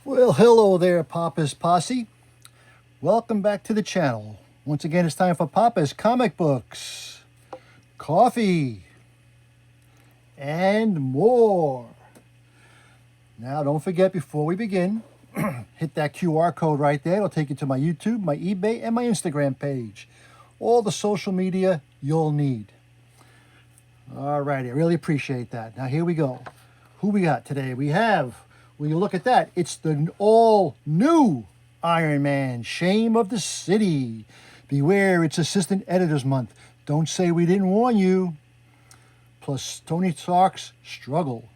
Well, hello there, Papa's Posse. Welcome back to the channel. Once again, it's time for Papa's Comic Books, Coffee, and more. Now, don't forget, before we begin, hit that QR code right there. It'll take you to my YouTube, my eBay, and my Instagram page. All the social media you'll need. All righty, I really appreciate that. Now, here we go. Who we got today? We have, when you look at that, it's the all-new Iron Man, Shame of the City. Beware, it's Assistant Editor's Month. Don't say we didn't warn you. Plus, Tony Stark's Struggle.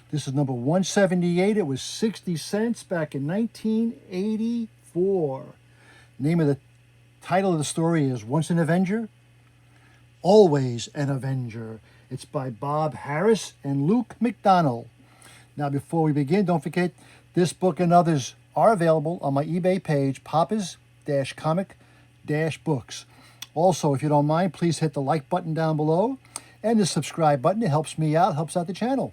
This is number 178. It was 60 cents back in 1984. Name of the title of the story is Once an Avenger, Always an Avenger. It's by Bob Harris and Luke McDonnell. Now, before we begin, don't forget, this book and others are available on my eBay page, Papa's-Comic-Books. Also, if you don't mind, please hit the like button down below and the subscribe button. It helps me out, helps out the channel.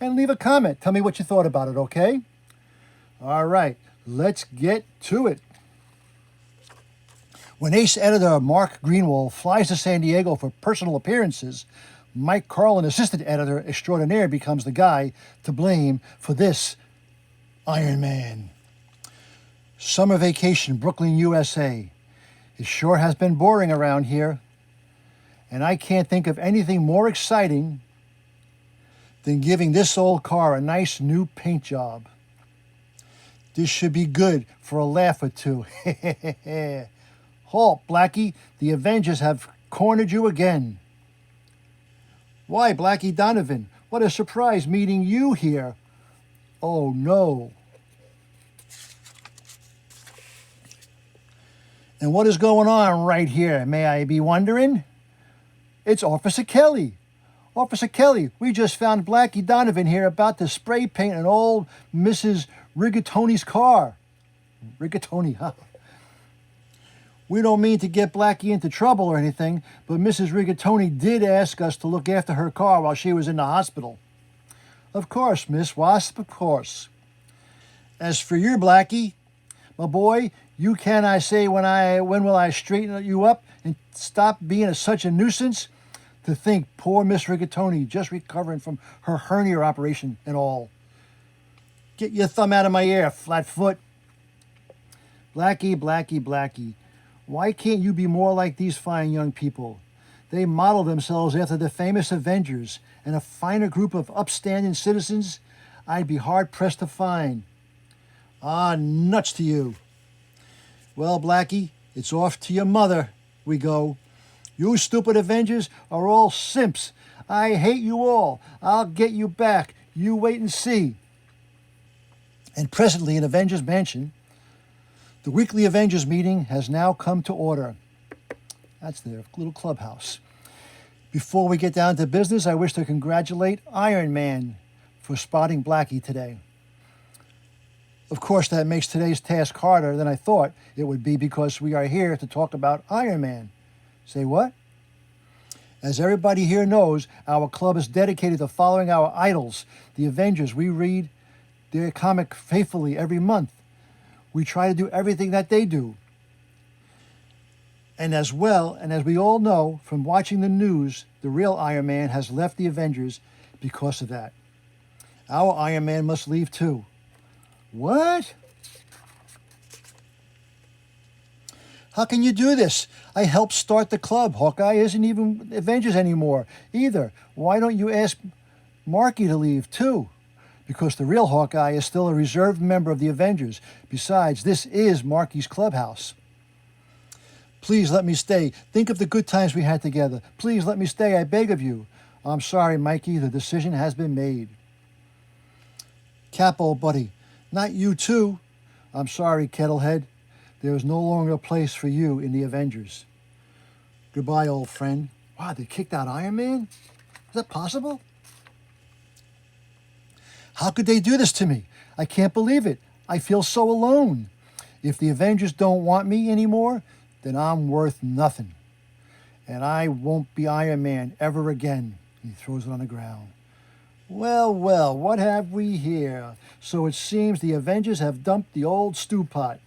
And leave a comment. Tell me what you thought about it, okay? All right, let's get to it. When ace editor Mark Greenwald flies to San Diego for personal appearances, Mike Carlin, assistant editor extraordinaire, becomes the guy to blame for this Iron Man. Summer vacation, Brooklyn, USA. It sure has been boring around here, and I can't think of anything more exciting than giving this old car a nice new paint job. This should be good for a laugh or two. Halt, Blackie. The Avengers have cornered you again. Why, Blackie Donovan? What a surprise meeting you here. Oh, no. And what is going on right here, may I be wondering? It's Officer Kelly. Officer Kelly, we just found Blackie Donovan here about to spray paint an old Mrs. Rigatoni's car. Rigatoni, huh? We don't mean to get Blackie into trouble or anything, but Mrs. Rigatoni did ask us to look after her car while she was in the hospital. Of course, Miss Wasp, of course. As for you, Blackie, my boy, you can, I say, when will I straighten you up and stop being such a nuisance? To think poor Miss Rigatoni just recovering from her hernia operation and all. Get your thumb out of my ear, flatfoot. Blackie, Blackie, Blackie. Why can't you be more like these fine young people? They model themselves after the famous Avengers, and a finer group of upstanding citizens I'd be hard-pressed to find. Ah, nuts to you. Well, Blackie, it's off to your mother we go. You stupid Avengers are all simps. I hate you all. I'll get you back. You wait and see. And presently in Avengers Mansion, the weekly Avengers meeting has now come to order. That's their little clubhouse. Before we get down to business, I wish to congratulate Iron Man for spotting Blackie today. Of course, that makes today's task harder than I thought it would be because we are here to talk about Iron Man. Say what? As everybody here knows, our club is dedicated to following our idols, the Avengers. We read their comic faithfully every month. We try to do everything that they do. And as we all know from watching the news, the real Iron Man has left the Avengers because of that. Our Iron Man must leave too. What? How can you do this? I helped start the club. Hawkeye isn't even Avengers anymore either. Why don't you ask Marky to leave too? Because the real Hawkeye is still a reserved member of the Avengers. Besides, this is Marky's clubhouse. Please let me stay. Think of the good times we had together. Please let me stay, I beg of you. I'm sorry, Mikey, the decision has been made. Cap, old buddy, not you too. I'm sorry, Kettlehead. There is no longer a place for you in the Avengers. Goodbye, old friend. Wow, they kicked out Iron Man? Is that possible? How could they do this to me? I can't believe it. I feel so alone. If the Avengers don't want me anymore, then I'm worth nothing. And I won't be Iron Man ever again. He throws it on the ground. Well, well, what have we here? So it seems the Avengers have dumped the old stew pot.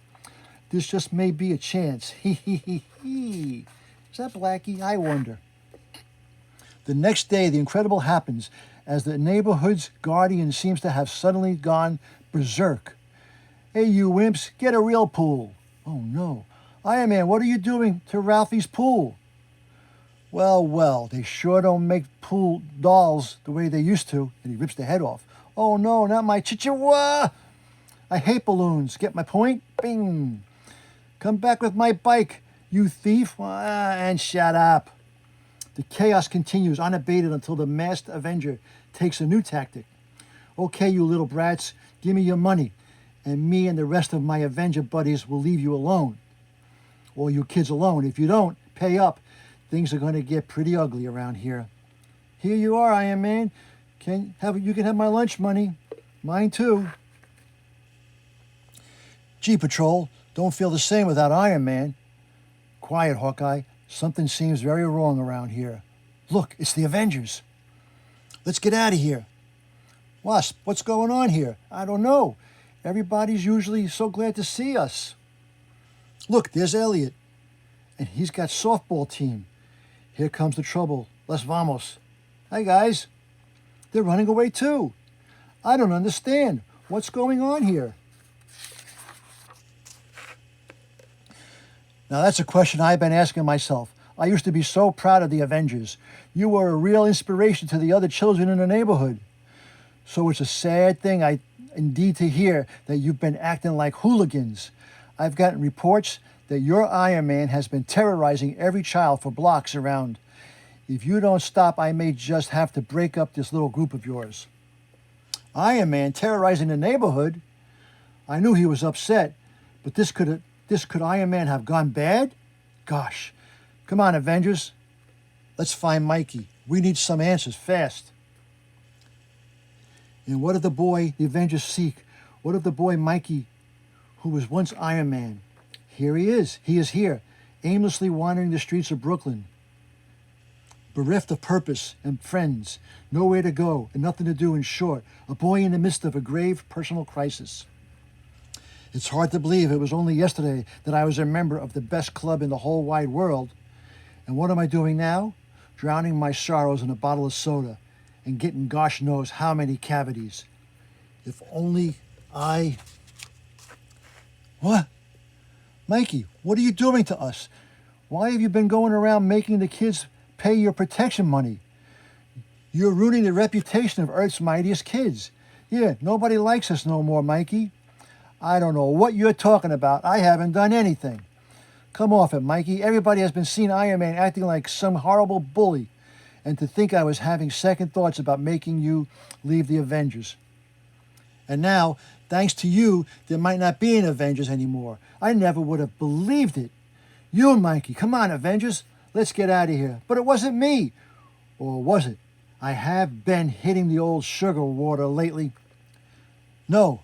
This just may be a chance. Hee hee hee hee. Is that Blackie? I wonder. The next day, the incredible happens as the neighborhood's guardian seems to have suddenly gone berserk. Hey, you wimps, get a real pool. Oh, no. Iron Man, what are you doing to Ralphie's pool? Well, well, they sure don't make pool dolls the way they used to. And he rips the head off. Oh, no, not my chihuahua. I hate balloons. Get my point? Bing. Come back with my bike, you thief. And shut up. The chaos continues unabated until the masked Avenger takes a new tactic. Okay, you little brats, give me your money, and me and the rest of my Avenger buddies will leave you alone. Or you kids alone. If you don't, pay up. Things are going to get pretty ugly around here. Here you are, Iron Man. You can have my lunch money. Mine too. Gee, Patrol, don't feel the same without Iron Man. Quiet, Hawkeye. Something seems very wrong around here. Look, it's the Avengers. Let's get out of here. Wasp, what's going on here? I don't know. Everybody's usually so glad to see us. Look, there's Elliot. And he's got softball team. Here comes the trouble. Las vamos. Hi, guys. They're running away too. I don't understand. What's going on here? Now, that's a question I've been asking myself. I used to be so proud of the Avengers. You were a real inspiration to the other children in the neighborhood. So it's a sad thing indeed to hear that you've been acting like hooligans. I've gotten reports that your Iron Man has been terrorizing every child for blocks around. If you don't stop, I may just have to break up this little group of yours. Iron Man terrorizing the neighborhood? I knew he was upset, but this could Iron Man have gone bad? Gosh. Come on, Avengers. Let's find Mikey. We need some answers fast. And what of the boy the Avengers seek? What of the boy Mikey, who was once Iron Man? Here he is. He is here, aimlessly wandering the streets of Brooklyn. Bereft of purpose and friends, nowhere to go and nothing to do, in short, a boy in the midst of a grave personal crisis. It's hard to believe it was only yesterday that I was a member of the best club in the whole wide world. And what am I doing now? Drowning my sorrows in a bottle of soda and getting gosh knows how many cavities. If only I... What? Mikey, what are you doing to us? Why have you been going around making the kids pay your protection money? You're ruining the reputation of Earth's mightiest kids. Yeah, nobody likes us no more, Mikey. I don't know what you're talking about. I haven't done anything. Come off it, Mikey. Everybody has been seeing Iron Man acting like some horrible bully. And to think I was having second thoughts about making you leave the Avengers. And now, thanks to you, there might not be an Avengers anymore. I never would have believed it. You and Mikey, come on, Avengers. Let's get out of here. But it wasn't me. Or was it? I have been hitting the old sugar water lately. No.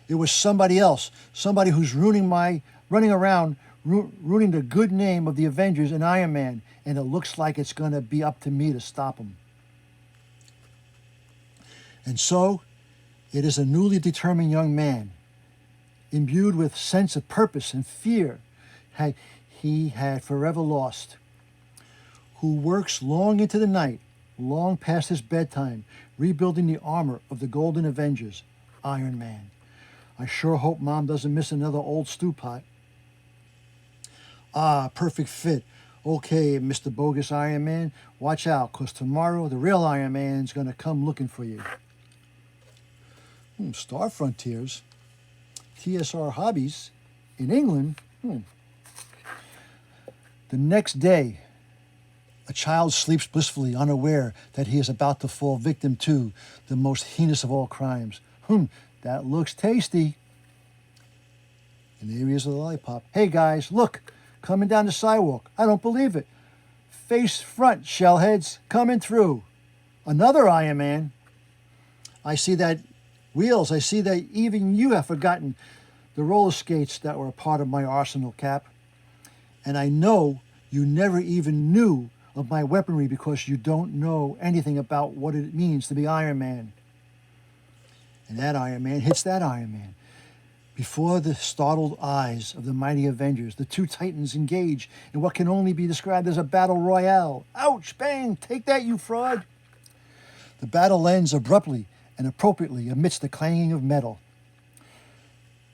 It was somebody else, somebody who's running the good name of the Avengers and Iron Man, and it looks like it's going to be up to me to stop him. And so, it is a newly determined young man, imbued with sense of purpose and fear he had forever lost, who works long into the night, long past his bedtime, rebuilding the armor of the Golden Avengers, Iron Man. I sure hope Mom doesn't miss another old stew pot. Ah, perfect fit. Okay, Mr. Bogus Iron Man, watch out, 'cause tomorrow the real Iron Man's going to come looking for you. Star Frontiers. TSR Hobbies. In England. The next day, a child sleeps blissfully, unaware that he is about to fall victim to the most heinous of all crimes. That looks tasty. And there he is with a lollipop. Hey guys, look, coming down the sidewalk. I don't believe it. Face front, shellheads, coming through. Another Iron Man. I see that wheels. I see that even you have forgotten the roller skates that were a part of my arsenal, Cap. And I know you never even knew of my weaponry because you don't know anything about what it means to be Iron Man. And that Iron Man hits that Iron Man. Before the startled eyes of the mighty Avengers, the two Titans engage in what can only be described as a battle royale. Ouch! Bang! Take that, you fraud! The battle ends abruptly and appropriately amidst the clanging of metal.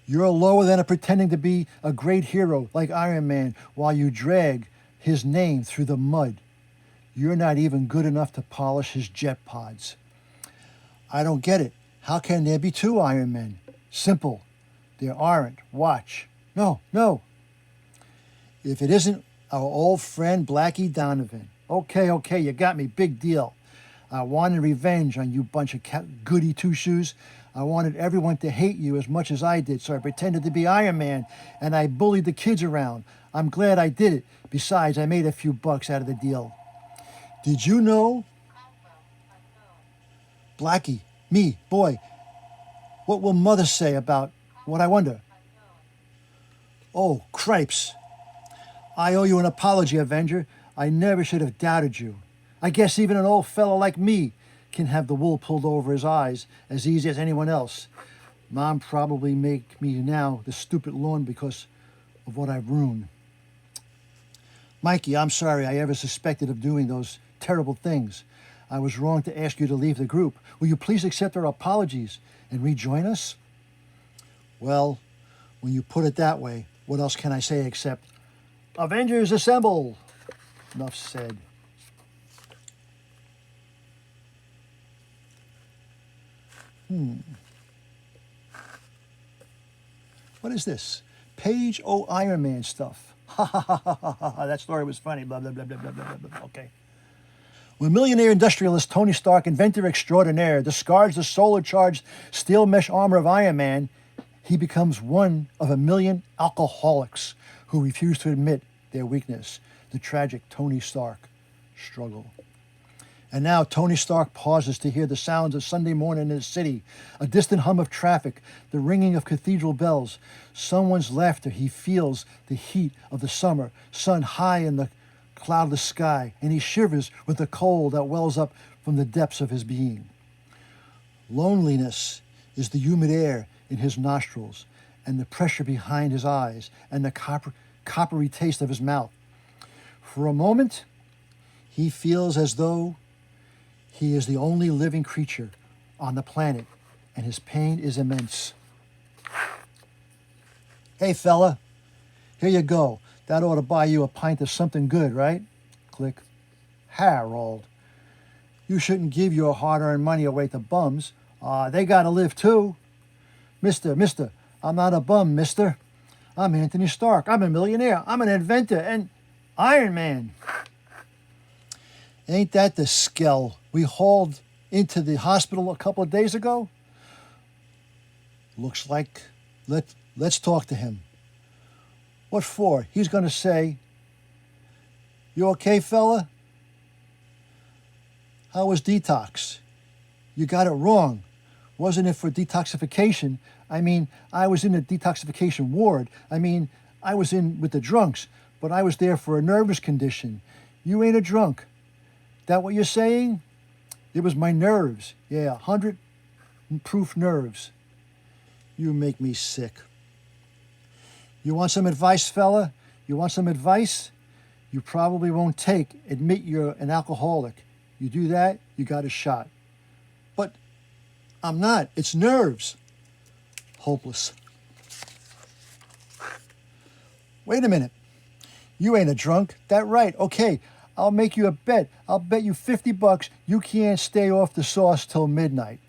You're lower than pretending to be a great hero like Iron Man while you drag his name through the mud. You're not even good enough to polish his jet pods. I don't get it. How can there be two Iron Men? Simple. There aren't. Watch. No, no. If it isn't our old friend Blackie Donovan. Okay, you got me. Big deal. I wanted revenge on you bunch of goody two-shoes. I wanted everyone to hate you as much as I did, so I pretended to be Iron Man, and I bullied the kids around. I'm glad I did it. Besides, I made a few bucks out of the deal. Did you know? Blackie, me, boy, what will Mother say about what, I wonder? Oh, cripes. I owe you an apology, Avenger. I never should have doubted you. I guess even an old fellow like me can have the wool pulled over his eyes as easy as anyone else. Mom probably make me now the stupid lawn because of what I've ruined. Mikey, I'm sorry I ever suspected of doing those terrible things. I was wrong to ask you to leave the group. Will you please accept our apologies and rejoin us? Well, when you put it that way, what else can I say except, Avengers assemble! Enough said. What is this? Page O Iron Man stuff. Ha ha ha ha ha ha. That story was funny. Blah, blah, blah, blah, blah, blah, blah. Okay. When millionaire industrialist Tony Stark, inventor extraordinaire, discards the solar-charged steel mesh armor of Iron Man, he becomes one of a million alcoholics who refuse to admit their weakness. The tragic Tony Stark struggle. And now Tony Stark pauses to hear the sounds of Sunday morning in his city, a distant hum of traffic, the ringing of cathedral bells, someone's laughter. He feels the heat of the summer, sun high in the cloudless sky, and he shivers with the cold that wells up from the depths of his being. Loneliness is the humid air in his nostrils, and the pressure behind his eyes, and the coppery taste of his mouth. For a moment, he feels as though he is the only living creature on the planet, and his pain is immense. Hey, fella, here you go. That ought to buy you a pint of something good, right? Click. Harold, you shouldn't give your hard-earned money away to bums. They gotta live too. Mister, I'm not a bum, mister. I'm Anthony Stark. I'm a millionaire. I'm an inventor and Iron Man. Ain't that the skell we hauled into the hospital a couple of days ago? Looks like let's talk to him. What for? He's going to say, "You okay, fella? How was detox? You got it wrong. Wasn't it for detoxification? I mean, I was in the detoxification ward. I mean, I was in with the drunks, but I was there for a nervous condition. You ain't a drunk. That what you're saying? It was my nerves. Yeah, 100 proof nerves. You make me sick. You want some advice, fella? You want some advice? You probably won't admit you're an alcoholic. You do that, you got a shot. But I'm not. It's nerves. Hopeless. Wait a minute. You ain't a drunk. That right. Okay, I'll make you a bet. I'll bet you $50 you can't stay off the sauce till midnight.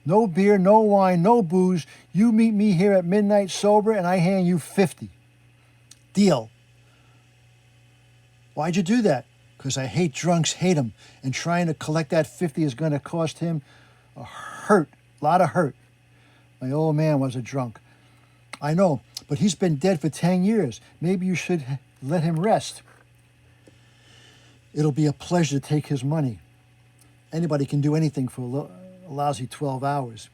No beer, no wine, no booze. You meet me here at midnight sober and I hand you 50. Deal. Why'd you do that? Because I hate drunks, hate them. And trying to collect that 50 is going to cost him a lot of hurt. My old man was a drunk. I know, but he's been dead for 10 years. Maybe you should let him rest. It'll be a pleasure to take his money. Anybody can do anything for a lousy 12 hours.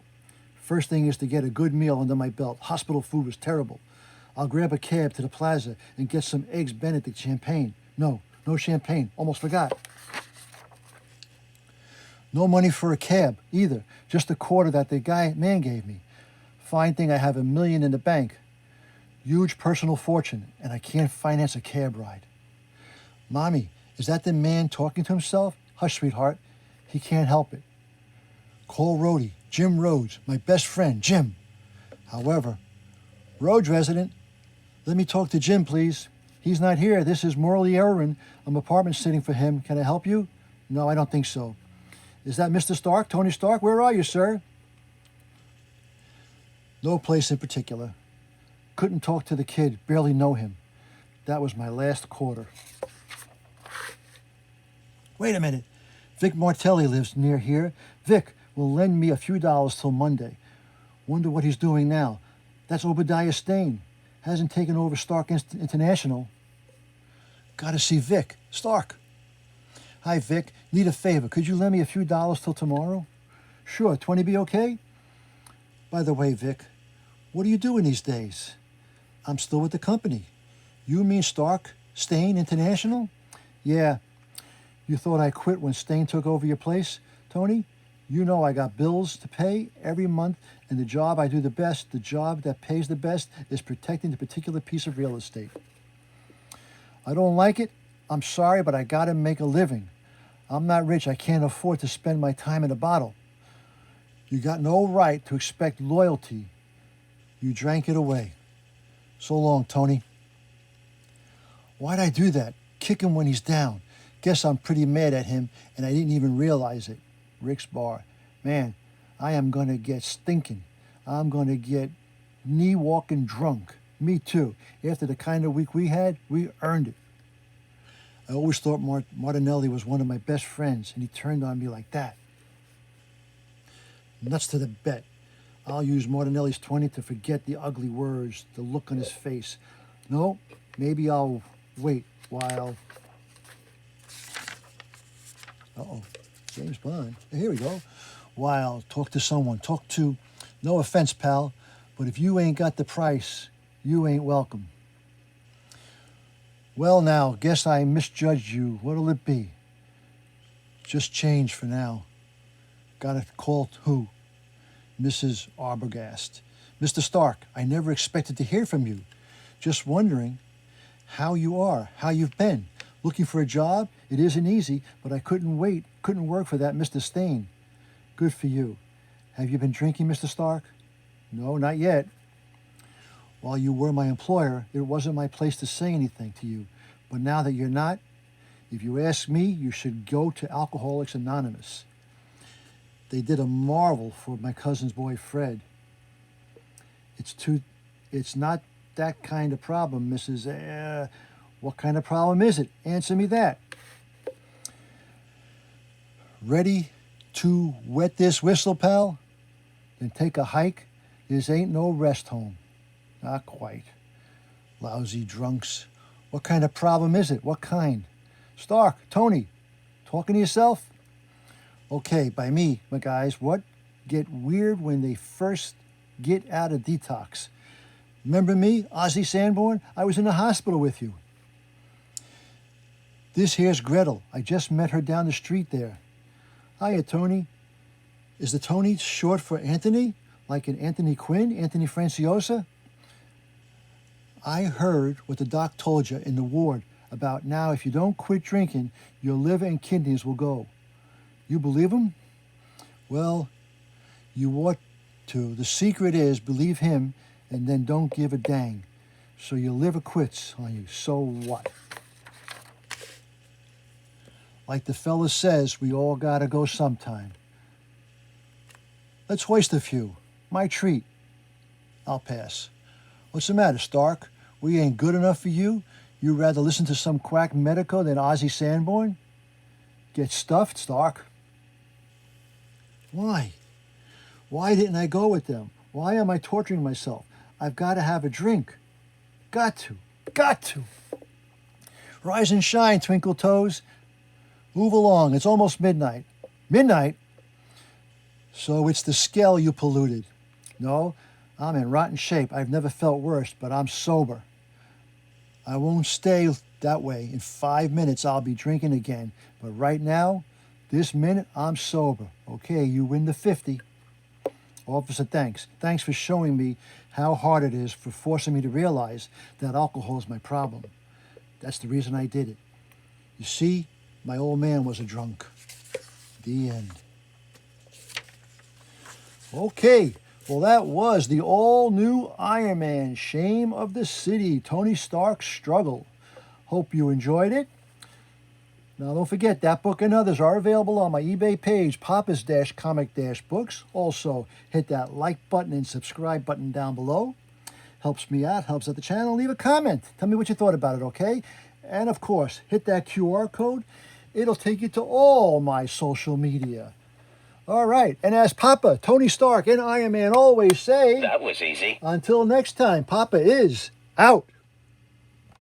First thing is to get a good meal under my belt. Hospital food was terrible. I'll grab a cab to the plaza and get some Eggs Benedict champagne. No, no champagne. Almost forgot. No money for a cab either. Just a quarter that the man gave me. Fine thing I have $1 million in the bank. Huge personal fortune, and I can't finance a cab ride. Mommy, is that the man talking to himself? Hush, sweetheart. He can't help it. Call Rhodey, Jim Rhodes, my best friend, Jim. However, Rhodes resident, let me talk to Jim, please. He's not here. This is Morley Erwin. I'm apartment sitting for him. Can I help you? No, I don't think so. Is that Mr. Stark, Tony Stark? Where are you, sir? No place in particular. Couldn't talk to the kid, barely know him. That was my last quarter. Wait a minute. Vic Martelli lives near here. Vic will lend me a few dollars till Monday. Wonder what he's doing now. That's Obadiah Stane. Hasn't taken over Stark International. Gotta see Vic. Stark. Hi, Vic. Need a favor. Could you lend me a few dollars till tomorrow? Sure. 20 be okay? By the way, Vic, what are you doing these days? I'm still with the company. You mean Stark Stane International? Yeah. You thought I quit when Stane took over your place, Tony? You know I got bills to pay every month, and the job I do the best, the job that pays the best, is protecting the particular piece of real estate. I don't like it. I'm sorry, but I gotta make a living. I'm not rich. I can't afford to spend my time in a bottle. You got no right to expect loyalty. You drank it away. So long, Tony. Why'd I do that? Kick him when he's down. Guess I'm pretty mad at him, and I didn't even realize it. Rick's bar. Man, I am going to get stinking. I'm going to get knee-walking drunk. Me too. After the kind of week we had, we earned it. I always thought Martinelli was one of my best friends, and he turned on me like that. Nuts to the bet. I'll use Martinelli's 20 to forget the ugly words, the look on his face. No, maybe I'll wait while... Uh-oh, James Bond. Here we go. While talk to someone. Talk to, no offense, pal, but if you ain't got the price, you ain't welcome. Well, now, guess I misjudged you. What'll it be? Just change for now. Got a call who? Mrs. Arbogast. Mr. Stark, I never expected to hear from you. Just wondering how you are, how you've been. Looking for a job? It isn't easy, but I couldn't work for that Mr. Stane. Good for you. Have you been drinking, Mr. Stark? No, not yet. While you were my employer, it wasn't my place to say anything to you. But now that you're not, if you ask me, you should go to Alcoholics Anonymous. They did a marvel for my cousin's boy, Fred. It's not that kind of problem, Mrs. What kind of problem is it? Answer me that. Ready to wet this whistle, pal? Then take a hike. This ain't no rest home. Not quite. Lousy drunks. What kind of problem is it? What kind? Stark, Tony, talking to yourself? Okay, by me, my guys, what get weird when they first get out of detox? Remember me, Ozzy Sanborn? I was in the hospital with you. This here's Gretel. I just met her down the street there. Hiya, Tony. Is the Tony short for Anthony? Like an Anthony Quinn, Anthony Franciosa? I heard what the doc told you in the ward about now if you don't quit drinking, your liver and kidneys will go. You believe him? Well, you ought to. The secret is believe him and then don't give a dang. So your liver quits on you. So what? Like the fella says, we all gotta go sometime. Let's hoist a few. My treat. I'll pass. What's the matter, Stark? We ain't good enough for you? You rather listen to some quack medico than Ozzy Sanborn? Get stuffed, Stark. Why? Why didn't I go with them? Why am I torturing myself? I've got to have a drink. Got to. Got to. Rise and shine, twinkle toes. Move along. It's almost midnight. Midnight? So it's the scale you polluted. No, I'm in rotten shape. I've never felt worse, but I'm sober. I won't stay that way. In 5 minutes, I'll be drinking again. But right now, this minute, I'm sober. Okay, you win the 50. Officer, thanks. Thanks for showing me how hard it is, for forcing me to realize that alcohol is my problem. That's the reason I did it. You see, my old man was a drunk. The end. Okay, well, that was the all-new Iron Man, Shame of the City, Tony Stark's Struggle. Hope you enjoyed it. Now, don't forget, that book and others are available on my eBay page, Papa's-Comic-Books. Also, hit that like button and subscribe button down below. Helps me out, helps out the channel. Leave a comment. Tell me what you thought about it, okay? And, of course, hit that QR code. It'll take you to all my social media. All right, and as Papa, Tony Stark, and Iron Man always say... That was easy. Until next time, Papa is out.